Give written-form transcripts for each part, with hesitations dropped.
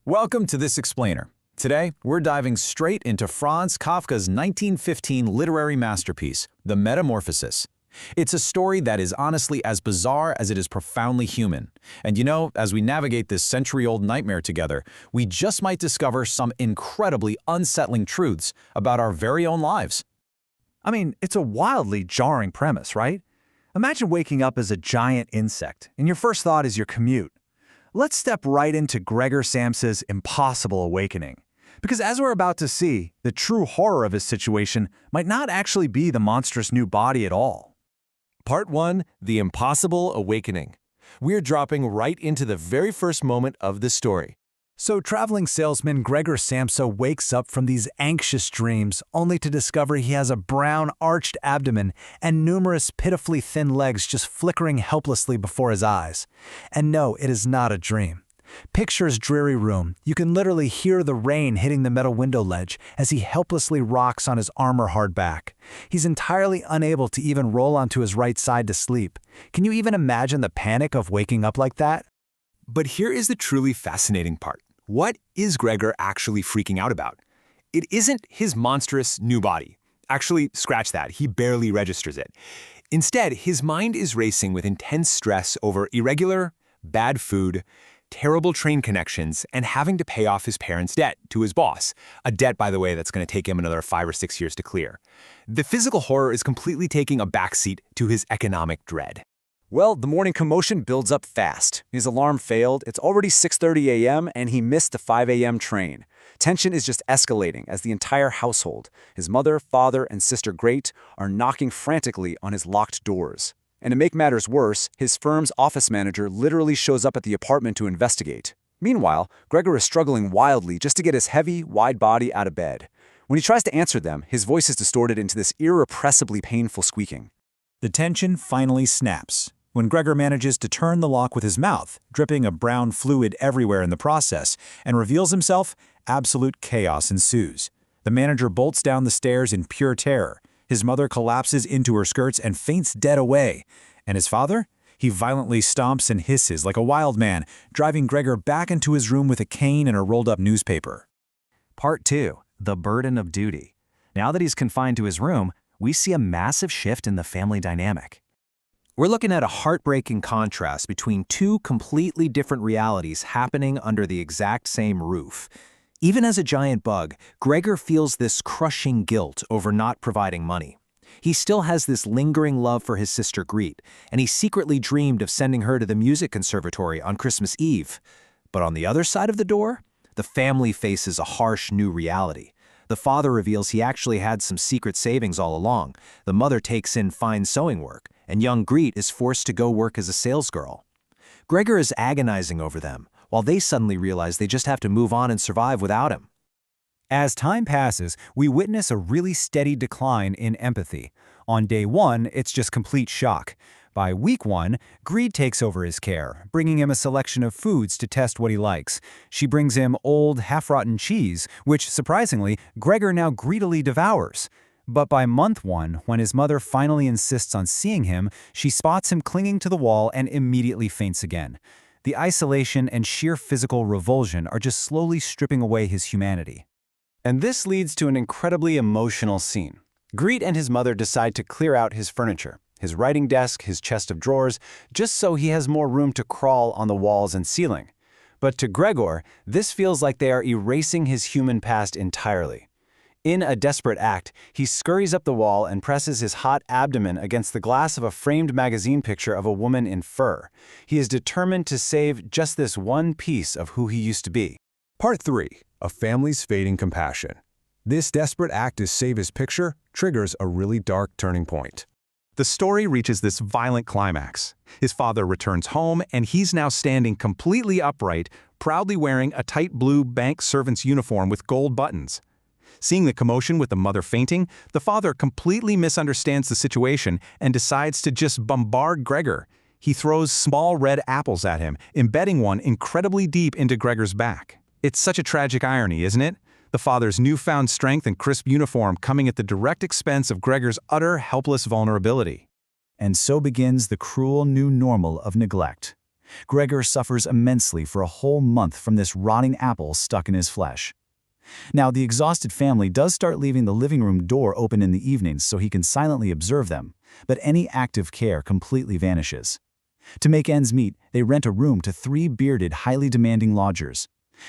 Welcome to This Explainer. Today, we're diving straight into Franz Kafka's 1915 literary masterpiece, The Metamorphosis. It's a story that is honestly as bizarre as it is profoundly human. And you know, as we navigate this century-old nightmare together, we just might discover some incredibly unsettling truths about our very own lives. I mean, it's a wildly jarring premise, right? Imagine waking up as a giant insect, and your first thought is your commute. Let's step right into Gregor Samsa's impossible awakening. Because as we're about to see, the true horror of his situation might not actually be the monstrous new body at all. Part 1, The Impossible Awakening. We're dropping right into the very first moment of the story. So traveling salesman Gregor Samsa wakes up from these anxious dreams only to discover he has a brown arched abdomen and numerous pitifully thin legs just flickering helplessly before his eyes. And no, it is not a dream. Picture his dreary room. You can literally hear the rain hitting the metal window ledge as he helplessly rocks on his armor-hard back. He's entirely unable to even roll onto his right side to sleep. Can you even imagine the panic of waking up like that? But here is the truly fascinating part. What is Gregor actually freaking out about? It isn't his monstrous new body. Actually, scratch that, he barely registers it. Instead, his mind is racing with intense stress over irregular, bad food, terrible train connections, and having to pay off his parents' debt to his boss. A debt, by the way, that's going to take him another 5 or 6 years to clear. The physical horror is completely taking a backseat to his economic dread. Well, the morning commotion builds up fast. His alarm failed, it's already 6:30 a.m., and he missed the 5 a.m. train. Tension is just escalating as the entire household, his mother, father, and sister Great, are knocking frantically on his locked doors. And to make matters worse, his firm's office manager literally shows up at the apartment to investigate. Meanwhile, Gregor is struggling wildly just to get his heavy, wide body out of bed. When he tries to answer them, his voice is distorted into this irrepressibly painful squeaking. The tension finally snaps when Gregor manages to turn the lock with his mouth, dripping a brown fluid everywhere in the process, and reveals himself. Absolute chaos ensues. The manager bolts down the stairs in pure terror. His mother collapses into her skirts and faints dead away. And his father? He violently stomps and hisses like a wild man, driving Gregor back into his room with a cane and a rolled-up newspaper. Part 2. The Burden of Duty. Now that he's confined to his room, we see a massive shift in the family dynamic. We're looking at a heartbreaking contrast between two completely different realities happening under the exact same roof. Even as a giant bug, Gregor feels this crushing guilt over not providing money. He still has this lingering love for his sister Greet, and he secretly dreamed of sending her to the music conservatory on Christmas Eve. But on the other side of the door, the family faces a harsh new reality. The father reveals he actually had some secret savings all along. The mother takes in fine sewing work, and young Greet is forced to go work as a salesgirl. Gregor is agonizing over them, while they suddenly realize they just have to move on and survive without him. As time passes, we witness a really steady decline in empathy. On day 1, it's just complete shock. By week 1, Greed takes over his care, bringing him a selection of foods to test what he likes. She brings him old, half-rotten cheese, which, surprisingly, Gregor now greedily devours. But by month 1, when his mother finally insists on seeing him, she spots him clinging to the wall and immediately faints again. The isolation and sheer physical revulsion are just slowly stripping away his humanity. And this leads to an incredibly emotional scene. Greet and his mother decide to clear out his furniture, his writing desk, his chest of drawers, just so he has more room to crawl on the walls and ceiling. But to Gregor, this feels like they are erasing his human past entirely. In a desperate act, he scurries up the wall and presses his hot abdomen against the glass of a framed magazine picture of a woman in fur. He is determined to save just this one piece of who he used to be. Part 3, A Family's Fading Compassion. This desperate act to save his picture triggers a really dark turning point. The story reaches this violent climax. His father returns home, and he's now standing completely upright, proudly wearing a tight blue bank servant's uniform with gold buttons. Seeing the commotion with the mother fainting, the father completely misunderstands the situation and decides to just bombard Gregor. He throws small red apples at him, embedding one incredibly deep into Gregor's back. It's such a tragic irony, isn't it? The father's newfound strength and crisp uniform coming at the direct expense of Gregor's utter, helpless vulnerability. And so begins the cruel new normal of neglect. Gregor suffers immensely for a whole month from this rotting apple stuck in his flesh. Now, the exhausted family does start leaving the living room door open in the evenings so he can silently observe them, but any active care completely vanishes. To make ends meet, they rent a room to 3 bearded, highly demanding lodgers.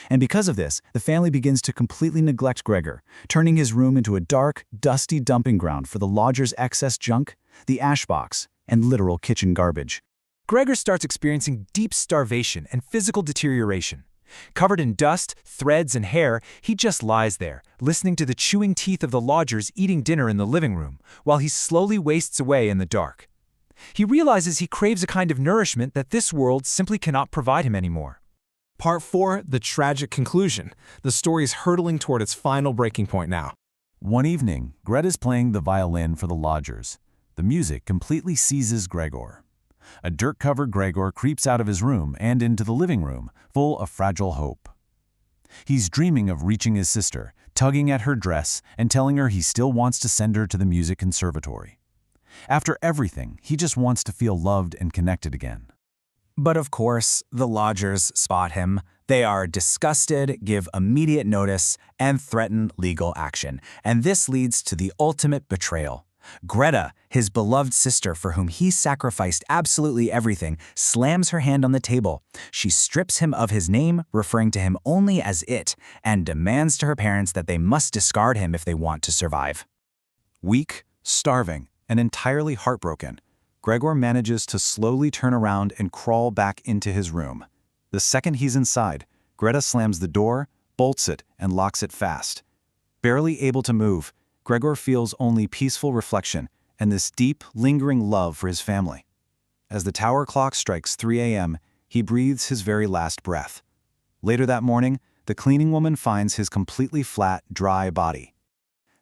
And because of this, the family begins to completely neglect Gregor, turning his room into a dark, dusty dumping ground for the lodgers' excess junk, the ash box, and literal kitchen garbage. Gregor starts experiencing deep starvation and physical deterioration. Covered in dust, threads, and hair, he just lies there, listening to the chewing teeth of the lodgers eating dinner in the living room, while he slowly wastes away in the dark. He realizes he craves a kind of nourishment that this world simply cannot provide him anymore. Part 4, the tragic conclusion. The story is hurtling toward its final breaking point now. One evening, Greta's playing the violin for the lodgers. The music completely seizes Gregor. A dirt-covered Gregor creeps out of his room and into the living room, full of fragile hope. He's dreaming of reaching his sister, tugging at her dress, and telling her he still wants to send her to the music conservatory. After everything, he just wants to feel loved and connected again. But of course, the lodgers spot him. They are disgusted, give immediate notice, and threaten legal action. And this leads to the ultimate betrayal. Greta, his beloved sister for whom he sacrificed absolutely everything, slams her hand on the table. She strips him of his name, referring to him only as it, and demands to her parents that they must discard him if they want to survive. Weak, starving, and entirely heartbroken, Gregor manages to slowly turn around and crawl back into his room. The second he's inside, Greta slams the door, bolts it, and locks it fast. Barely able to move, Gregor feels only peaceful reflection and this deep, lingering love for his family. As the tower clock strikes 3 a.m., he breathes his very last breath. Later that morning, the cleaning woman finds his completely flat, dry body.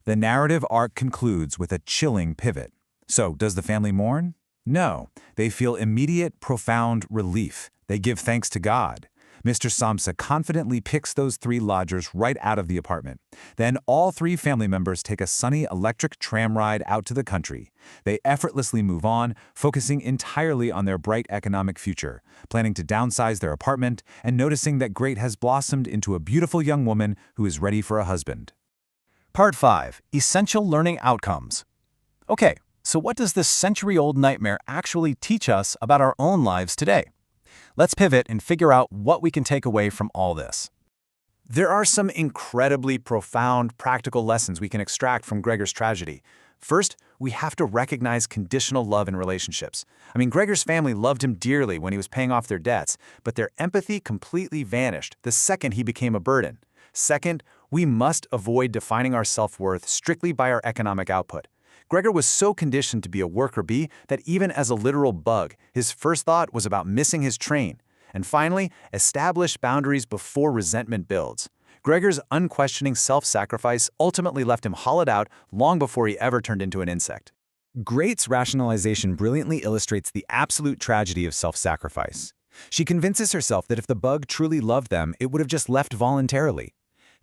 The narrative arc concludes with a chilling pivot. So, does the family mourn? No. They feel immediate, profound relief. They give thanks to God. Mr. Samsa confidently picks those 3 lodgers right out of the apartment. Then all 3 family members take a sunny electric tram ride out to the country. They effortlessly move on, focusing entirely on their bright economic future, planning to downsize their apartment and noticing that Great has blossomed into a beautiful young woman who is ready for a husband. Part 5, essential learning outcomes. Okay, so what does this century-old nightmare actually teach us about our own lives today? Let's pivot and figure out what we can take away from all this. There are some incredibly profound practical lessons we can extract from Gregor's tragedy. First, we have to recognize conditional love in relationships. Gregor's family loved him dearly when he was paying off their debts, but their empathy completely vanished the second he became a burden. Second, we must avoid defining our self-worth strictly by our economic output. Gregor was so conditioned to be a worker bee that even as a literal bug, his first thought was about missing his train. And finally, establish boundaries before resentment builds. Gregor's unquestioning self-sacrifice ultimately left him hollowed out long before he ever turned into an insect. Great's rationalization brilliantly illustrates the absolute tragedy of self-sacrifice. She convinces herself that if the bug truly loved them, it would have just left voluntarily.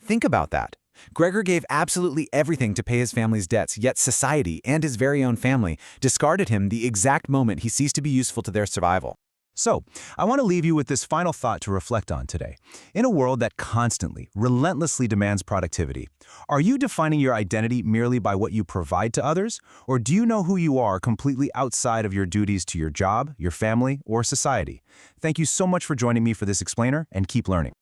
Think about that. Gregor gave absolutely everything to pay his family's debts, yet society and his very own family discarded him the exact moment he ceased to be useful to their survival. So, I want to leave you with this final thought to reflect on today. In a world that constantly, relentlessly demands productivity, are you defining your identity merely by what you provide to others? Or do you know who you are completely outside of your duties to your job, your family, or society? Thank you so much for joining me for this explainer, and keep learning.